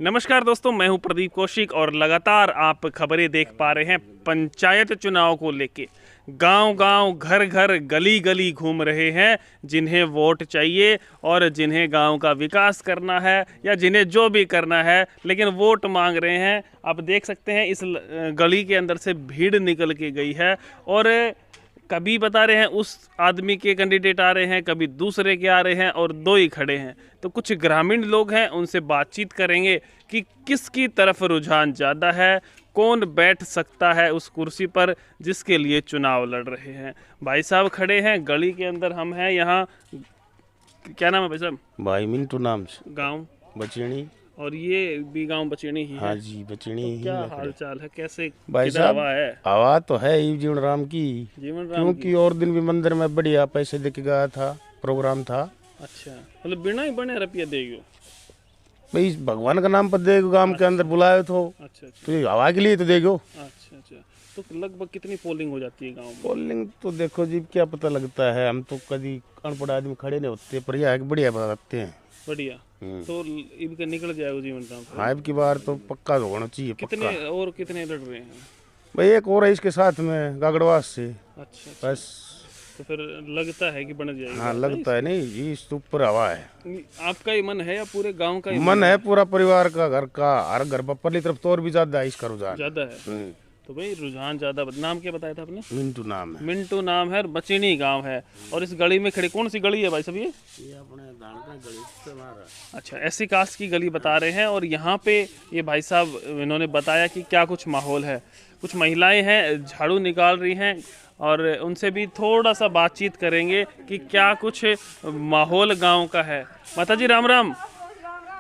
नमस्कार दोस्तों, मैं हूं प्रदीप कौशिक और लगातार आप खबरें देख पा रहे हैं। पंचायत चुनाव को लेके गांव-गांव, घर-घर, गली-गली घूम रहे हैं जिन्हें वोट चाहिए और जिन्हें गांव का विकास करना है या जिन्हें जो भी करना है, लेकिन वोट मांग रहे हैं। आप देख सकते हैं इस गली के अंदर से भीड़ निकल के गई है और कभी बता रहे हैं उस आदमी के कैंडिडेट आ रहे हैं, कभी दूसरे के आ रहे हैं और दो ही खड़े हैं। तो कुछ ग्रामीण लोग हैं, उनसे बातचीत करेंगे कि किसकी तरफ रुझान ज़्यादा है, कौन बैठ सकता है उस कुर्सी पर जिसके लिए चुनाव लड़ रहे हैं। भाई साहब खड़े हैं, गली के अंदर हम हैं। यहाँ क्या नाम है भाई साहब? भाई मिंटू नाम से, गाँव बचेणी। और ये भी गांव बचेणी ही है? हाँ जी, बचेणी तो ही क्या है। हाल चाल है, कैसे भाई किधर साहब हवा है? हवा तो है ही जीवन राम की, जीवन राम क्योंकि और दिन भी मंदिर में बढ़िया पैसे दे के गया था, प्रोग्राम था। अच्छा, मतलब बिना ही बने रुपया देगी? भाई भगवान का नाम पर देगो, गांव के अंदर बुलाए तो अच्छा अच्छा तो ये हवा के लिए तो देगो। अच्छा अच्छा। तो लगभग कितनी पोलिंग हो जाती है गांव में? पोलिंग तो देखो जी, क्या पता लगता है, हम तो कभी अनपढ़ आदमी खड़े नहीं होते, पर यह है कि बढ़िया बताते हैं। बढ़िया। तो इनका निकल जाएगा जीवन राम से? हाँ, अब की बार तो पक्का होना चाहिए, कितने पक्का। और कितने लड़ रहे हैं? भाई एक और है इसके साथ में, गागड़वास से। अच्छा अच्छा। बस। तो फिर लगता है कि बन जाएगी? हाँ लगता है, नहीं इस ऊपर हवा है। आपका ही मन है या पूरे गांव का ही मन है? पूरा परिवार का, घर का, हर घर पर परली तरफ तो और भी ज्यादा है इसका रुझान। ज्यादा है? तो भाई रुझान ज्यादा। नाम क्या बताया था आपने? मिंटू नाम है। मिंटू नाम है, बचेणी गांव है। और इस गली में खड़ी, कौन सी गली है भाई साहब ये? अपने दान का गली से हमारा। अच्छा, ऐसी कास्ट की गली बता रहे हैं। और यहाँ पे ये भाई साहब इन्होंने बताया कि क्या कुछ माहौल है। कुछ महिलाएं हैं, झाड़ू निकाल रही हैं और उनसे भी थोड़ा सा बातचीत करेंगे कि क्या कुछ माहौल गांव का है। माता जी राम राम।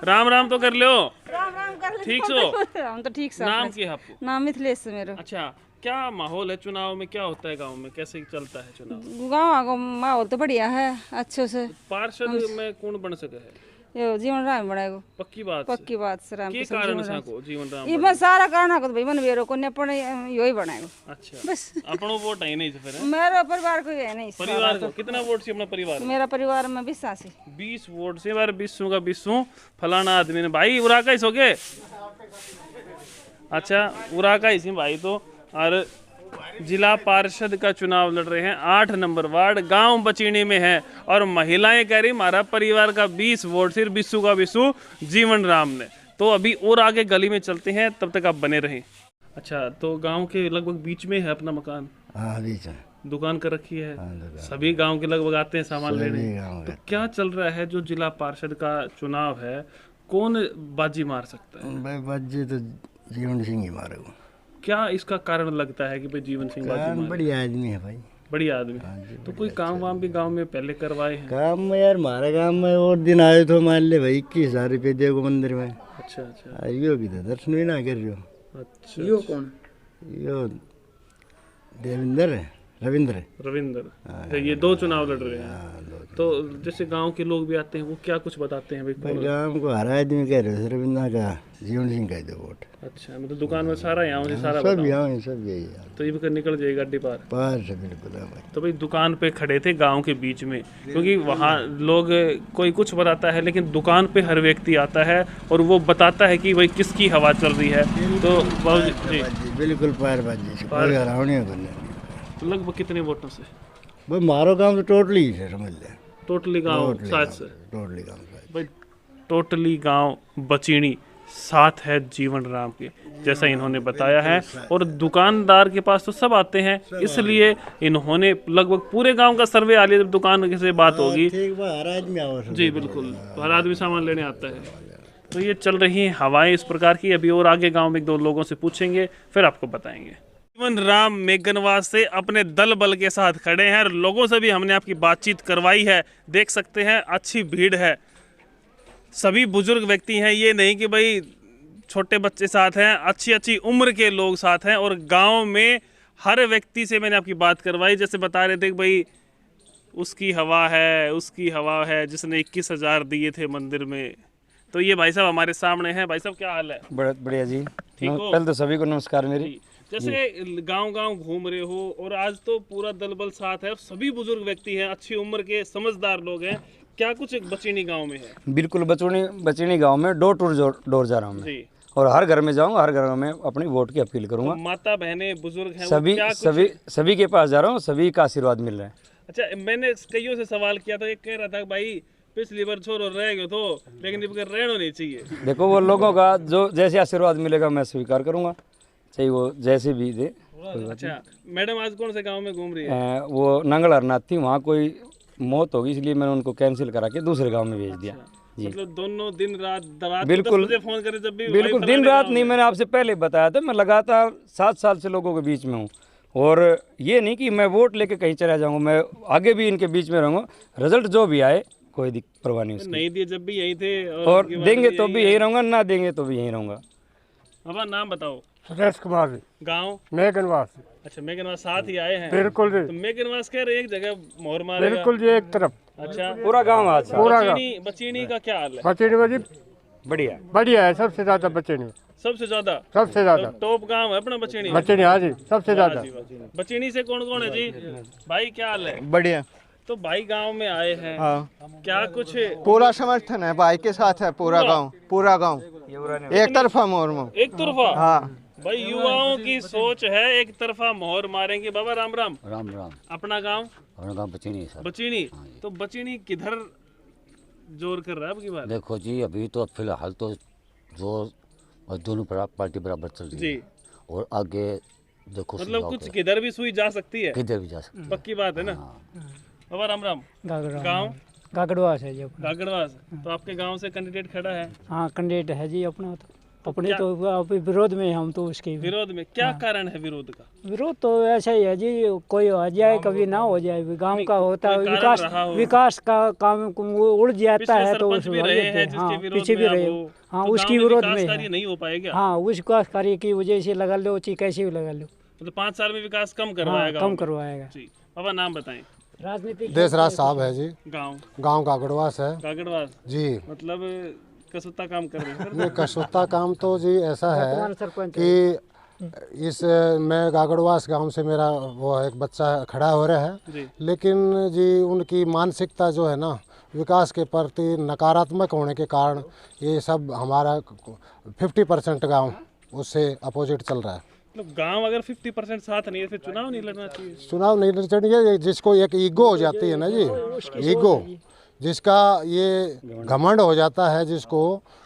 राम राम तो कर लो। राम राम कर ले। ठीक सो? हम तो ठीक से। नाम क्या है आपको? नाम मिथिलेश से मेरा। अच्छा, क्या माहौल है चुनाव में? क्या होता है गांव में, कैसे चलता है चुनाव? गाँव का माहौल तो बढ़िया है, अच्छे से। पार्षद में कौन बन सके है? ये जीवन राम बनेगा। पक्की बात पक्की बात से राम के के कारण से को जीवन राम ये मैं सारा कारण है भाई मन वेरो को ने अपने यो ही बनाएगा। अच्छा, बस अपनो वोट है नहीं तो फिर है? मेरा परिवार को है नहीं। परिवार को कितना वोट से अपना परिवार? मेरा परिवार में 20 20 वोट से बार 20 का 20 फलाना आदमी ने भाई उरा का ही सो के। अच्छा, उरा का ही भाई। तो और जिला पार्षद का चुनाव लड़ रहे हैं, 8 नंबर वार्ड गांव बचीनी में है। और महिलाएं कह रही हमारा परिवार का 20 वोट, सिर्फ 20 का 20 जीवन राम ने। तो अभी और आगे गली में चलते हैं, तब तक आप बने रहें। अच्छा, तो गांव के लगभग बीच में है अपना मकान? हाँ बीच में दुकान कर रखी है? दुकान। सभी गांव के लगभग आते हैं सामान लेने। गाँव तो क्या चल रहा है जो जिला पार्षद का चुनाव है, कौन बाजी मार सकता है? भाई बच्चे तो जीवन सिंह ही मारे वो। क्या इसका कारण लगता है कि भाई जीवन सिंह बाजी मारे? बढ़िया आदमी है भाई, बढ़िया आदमी। तो कोई काम वाम भी गांव में पहले करवाए हैं? काम में यार हमारे काम में और दिन आए तो मान ले भाई 21,000 रुपये देगो मंदिर में। अच्छा अच्छा आइयो भी तो दर्शन भी ना कर रहे हो। अच्छा। यो कौन? यो देविंदर है, रविंद्र। रविंद्र। तो ये 2 चुनाव लड़ रहे हैं। तो जैसे गांव के लोग भी आते हैं, वो क्या कुछ बताते हैं भाई? भाई गाँव को हर आदमी कह रहे हो रविंद्र का जीवन सिंह का दो वोट। अच्छा, मतलब दुकान में सारा यहाँ से सारा सब बताओ। यहाँ सब यही है, तो ये भी निकल जाएगा अड्डी पार? पार से बिल्कुल है भाई। तो भाई दुकान पे खड़े थे गांव के बीच में, क्योंकि वहाँ लोग कोई कुछ बताता है, लेकिन दुकान पे हर व्यक्ति आता है और वो बताता है कि भाई किसकी हवा चल रही है। तो जी बिल्कुल पार बाजी से कोई हराव नहीं करने। तो लगभग कितने वोटों से? भाई मारो काम तो टोटली ही है, समझ ले। टोटली गांव साथ से? टोटली काम से भाई टोटली गांव बचीनी साथ है जीवन राम के, जैसा इन्होंने बताया है। और दुकानदार के पास तो सब आते हैं, इसलिए इन्होंने लगभग पूरे गांव का सर्वे आ लिया। जब दुकान से बात होगी हर आदमी आओ जी बिल्कुल, हर आदमी सामान लेने आता है। तो ये चल रही हैं हवाएं इस प्रकार की। अभी और आगे गांव में 1-2 लोगों से पूछेंगे, फिर आपको बताएंगे। जीवन राम मेघनवास से अपने दल बल के साथ खड़े हैं और लोगों से भी हमने आपकी बातचीत करवाई है। देख सकते हैं अच्छी भीड़ है, सभी बुजुर्ग व्यक्ति हैं। ये नहीं कि भाई छोटे बच्चे साथ हैं, अच्छी अच्छी उम्र के लोग साथ हैं। और गांव में हर व्यक्ति से मैंने आपकी बात करवाई, जैसे बता रहे थे कि भाई उसकी हवा है, उसकी हवा है जिसने 21,000 दिए थे मंदिर में। तो ये भाई साहब हमारे सामने हैं। भाई साहब क्या हाल है? बढ़िया जी। ठीक हो? पहले तो सभी को नमस्कार मेरी। जैसे गांव-गांव घूम रहे हो और आज तो पूरा दल बल साथ है, सभी बुजुर्ग व्यक्ति हैं, अच्छी उम्र के समझदार लोग हैं, क्या कुछ बचीनी गांव में है? बिल्कुल बचीनी गांव में डोर टू डोर जा रहा हूँ मैं, जी। और हर घर में जाऊंगा, हर घर में अपनी वोट की अपील करूंगा। माता बहनें बुजुर्ग हैं, वो सभी क्या कुछ सभी सभी के पास जा रहा हूँ, सभी का आशीर्वाद मिल रहा है। अच्छा, मैंने कईयों से सवाल किया था, एक कह रहा था भाई पिछली बार छोरो रह गए तो, लेकिन अब रहना नहीं चाहिए। देखो वो लोगों का जो जैसे आशीर्वाद मिलेगा मैं स्वीकार करूंगा, चाहे वो जैसे भी दे। अच्छा, मैडम आज कौन से गांव में घूम रही है? वो नंगल हरनाथ थी, वहाँ कोई मौत होगी इसलिए मैंने उनको कैंसिल करा के दूसरे गांव में भेज दिया। जी मतलब दोनों दिन रात बिल्कुल 10 बजे फोन करे जब भी बिल्कुल, दिन रात नहीं, मैंने आपसे पहले बताया था, मैं लगातार 7 साल से लोगों के बीच में हूँ, और ये नहीं कि मैं वोट लेके कहीं चला जाऊँगा, मैं आगे भी इनके बीच में रहूँगा, रिजल्ट जो भी आए कोई परवाह नहीं उसकी। नहीं दिए जब भी यही थे और देंगे तो भी यही रहूँगा, ना देंगे तो भी यही रहूँगा। अब नाम बताओ। सुरेश कुमार जी, गाँव मेघनवास। अच्छा, मेघनवास साथ ही आए हैं। बिल्कुल जी, तो मेघनवास कह रहे एक जगह मोहर मारेगा। बिल्कुल जी, एक तरफ अच्छा, पूरा गाँव आज पूरा गाँव। बचीनी का क्या हाल है? बचेनी में जी बढ़िया बढ़िया है, सबसे ज्यादा बचेनी में, सबसे ज्यादा सबसे ज्यादा टॉप गांव है अपना बचीनी। बचेनी, हाँ जी, सबसे ज्यादा। बचीनी से कौन कौन है जी? भाई क्या हाल है? बढ़िया। तो भाई गांव में आए हैं, क्या कुछ पूरा समर्थन है, भाई के साथ है पूरा गांव, पूरा गांव एक तरफा मोहर। एक तरफा? हाँ भाई युवाओं की सोच है एक तरफा मोहर मारेंगे। बाबा राम राम। राम राम। अपना गांव? अपना गाँव बचीनी सर। बचीनी। तो बचीनी किधर जोर कर रहा है अब की बात? देखो जी, अभी तो फिलहाल तो जो दोनों पार्टी बराबर चल रही है, और आगे देखो मतलब कुछ किधर भी सुई जा सकती है, किधर भी जा सकती है, पक्की बात है ना। बाबा राम राम। गाँव गागड़वास है जी अपना। गागड़वास। तो आपके गांव से कैंडिडेट खड़ा है? हाँ, कैंडिडेट है जी अपना, तो अपने तो अभी विरोध में हम तो उसके विरोध में क्या कारण है विरोध का? विरोध तो ऐसा ही है जी, कोई हो जाए कभी ना हो जाए, गांव का होता है विकास का काम वो उड़ जाता है तो पीछे भी रहे हाँ उसकी विरोध में नहीं हो पाएगा। हाँ, उस विकास कार्य की वजह से लगा लो, चाहे कैसे भी लगा लो, मतलब 5 साल में विकास कम करवाएगा। कम करवाएगा जी। बाबा नाम बताएं। राजनीतिक देशराज साहब है जी, गाँव गागड़वास है गागड़वास जी। मतलब कसुत्ता काम कर रहे हैं। ये कसुत्ता काम तो जी ऐसा है कि इस मैं गागड़वास गांव से मेरा वो एक बच्चा खड़ा हो रहा है, लेकिन जी उनकी मानसिकता जो है ना विकास के प्रति नकारात्मक होने के कारण ये सब हमारा 50% गांव उससे अपोजिट चल रहा है। मतलब गांव अगर 50% साथ नहीं है फिर चुनाव नहीं लड़ना चाहिए। चुनाव नहीं लड़ना चाहिए, जिसको एक ईगो हो जाती है ना जी, ईगो जिसका ये घमंड हो जाता है जिसको,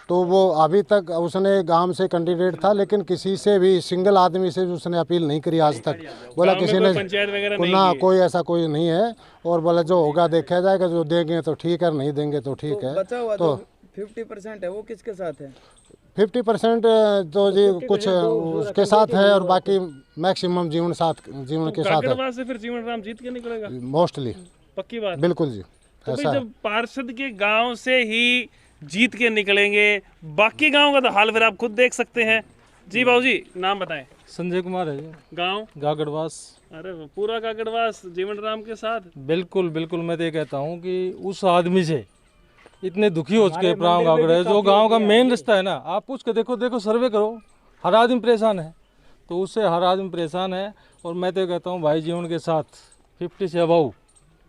तो वो अभी तक उसने गांव से कैंडिडेट था, लेकिन किसी से भी सिंगल आदमी से उसने अपील नहीं करी आज तक। बोला किसी ने ना, कोई ऐसा कोई नहीं है, और बोला जो होगा देखा जाएगा, जो देंगे तो ठीक है, नहीं देंगे तो ठीक है। तो 50% है वो किसके साथ है? 50% तो जी कुछ उसके साथ है, और बाकी मैक्सिमम जीवन के साथ है। से फिर जीवन राम जीत के निकलेगा मोस्टली, पक्की बात। बिल्कुल जी, तो ऐसा जब पार्षद के गांव से ही जीत के निकलेंगे, बाकी गांव का तो हाल फिर आप खुद देख सकते हैं। जी बाबूजी नाम बताएं। संजय कुमार है जी। गांव गागड़वास। अरे पूरा गागड़वास जीवन राम के साथ। बिल्कुल बिल्कुल, मैं तो ये कहता हूँ कि उस आदमी से इतने दुखी हो चुके प्राण गागड़े, जो गांव का मेन रास्ता है ना, आप पूछ के देखो सर्वे करो, हर आदमी परेशान है, तो उससे हर आदमी परेशान है। और मैं तो कहता हूँ भाई जीवन के साथ 50 से अबव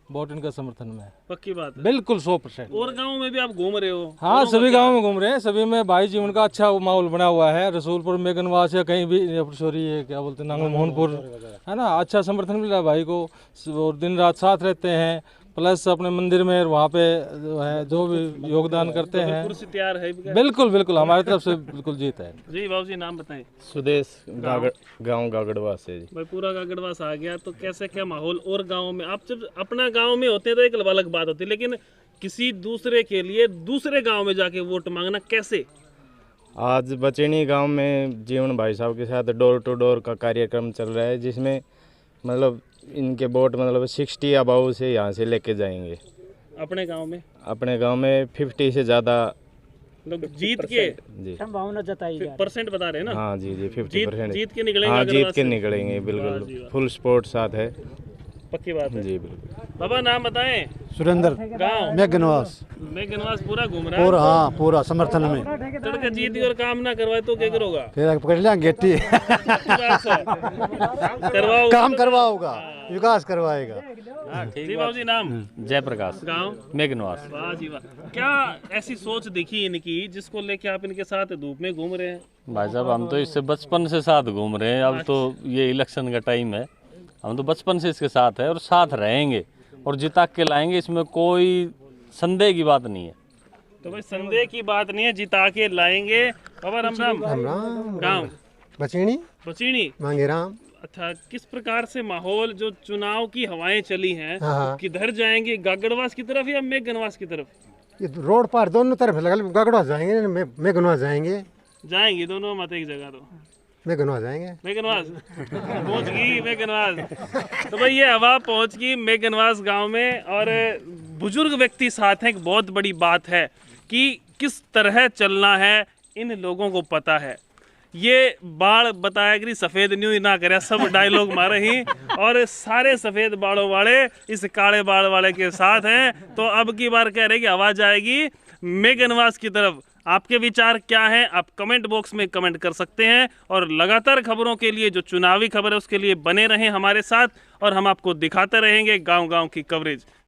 वोट इनका समर्थन में है। पक्की बात है। बिल्कुल 100%। और गाँव में भी आप घूम रहे हो? हाँ, सभी गाँव में घूम रहे हैं, सभी में भाई जीवन का अच्छा माहौल बना हुआ है। रसूलपुर मेघनवास या कहीं भी, सॉरी ये क्या बोलते हैं, नांगल मोहनपुर है ना, अच्छा समर्थन मिला भाई को, और दिन रात साथ रहते हैं, प्लस अपने मंदिर में वहाँ पे जो भी योगदान करते हैं। कुर्सी तैयार है? बिल्कुल बिल्कुल, हमारी तरफ से बिल्कुल जीत है। जी बाबूजी नाम बताएं। सुदेश गाँव गागड़वास से जी। भाई पूरा गागड़वास आ गया, तो कैसे क्या माहौल? और गाँव में आप जब अपना गाँव में होते हैं तो एक अलग बात होती है, लेकिन किसी दूसरे के लिए दूसरे गाँव में जाके वोट मांगना कैसे? आज बचेनी गांव में जीवन भाई साहब के साथ डोर टू डोर का कार्यक्रम चल रहा है, जिसमें मतलब इनके वोट मतलब 60 अबाउ से यहाँ से लेके जाएंगे। अपने गांव में? अपने गांव में 50 से ज़्यादा जीत के जी संभावना जताई जा परसेंट बता रहे हैं ना? हाँ जी जी 50% जीत के निकलेंगे। हाँ, जीत के निकलेंगे, बिल्कुल फुल सपोर्ट साथ है। पक्की बात है जी बिल्कुल। बाबा नाम बताएं। सुरेंद्र। गाँव मेघनवास। मेघनवास पूरा घूम रहा है? पूरा, हाँ पूरा समर्थन में। तड़का जीत और काम ना करवाए तो क्या करोगा? फिर पकड़ लिया गेटी करवाओ, काम करवाओगा, विकास करवाएगा। जी बाबू जी, नाम? जयप्रकाश, गांव मेघनवास। वाह जी वाह। क्या ऐसी सोच दिखी इनकी जिसको लेके आप इनके साथ धूप में घूम रहे हैं? भाई साहब हम तो इससे बचपन से साथ घूम रहे हैं। अब तो ये इलेक्शन का टाइम है, हम तो बचपन से इसके साथ है और साथ रहेंगे और जिता के लाएंगे, इसमें कोई संदेह की बात नहीं है। तो भाई संदेह की बात नहीं है, जिता के लाएंगे। बाबा राम राम। गाँव बचीनी मांगेराम। अच्छा, किस प्रकार से माहौल, जो चुनाव की हवाएं चली हैं, हाँ। किधर जाएंगे, गागड़वास की तरफ या मेघनवास की तरफ? ये रोड पर दोनों तरफ लगा, गागड़वास जाएंगे, मेघनवास जाएंगे दोनों मत एक जगह। तो मेघनवास जाएंगे, मेघनवास पहुंच गई मेघनवास। तो भाई ये हवा पहुंच गई मेघनवास गांव में, और बुजुर्ग व्यक्ति साथ हैं। एक बहुत बड़ी बात है कि किस तरह चलना है, इन लोगों को पता है। ये बाढ़ बताया कि सफ़ेद न्यू ना करे, सब डायलॉग मारे ही, और सारे सफ़ेद बाढ़ों वाले इस काले बाढ़ वाले के साथ हैं। तो अब की बार कह रहे कि आवाज़ आएगी मेघनवास की तरफ। आपके विचार क्या हैं, आप कमेंट बॉक्स में कमेंट कर सकते हैं। और लगातार खबरों के लिए, जो चुनावी खबर है उसके लिए बने रहें हमारे साथ, और हम आपको दिखाते रहेंगे गांव-गांव की कवरेज।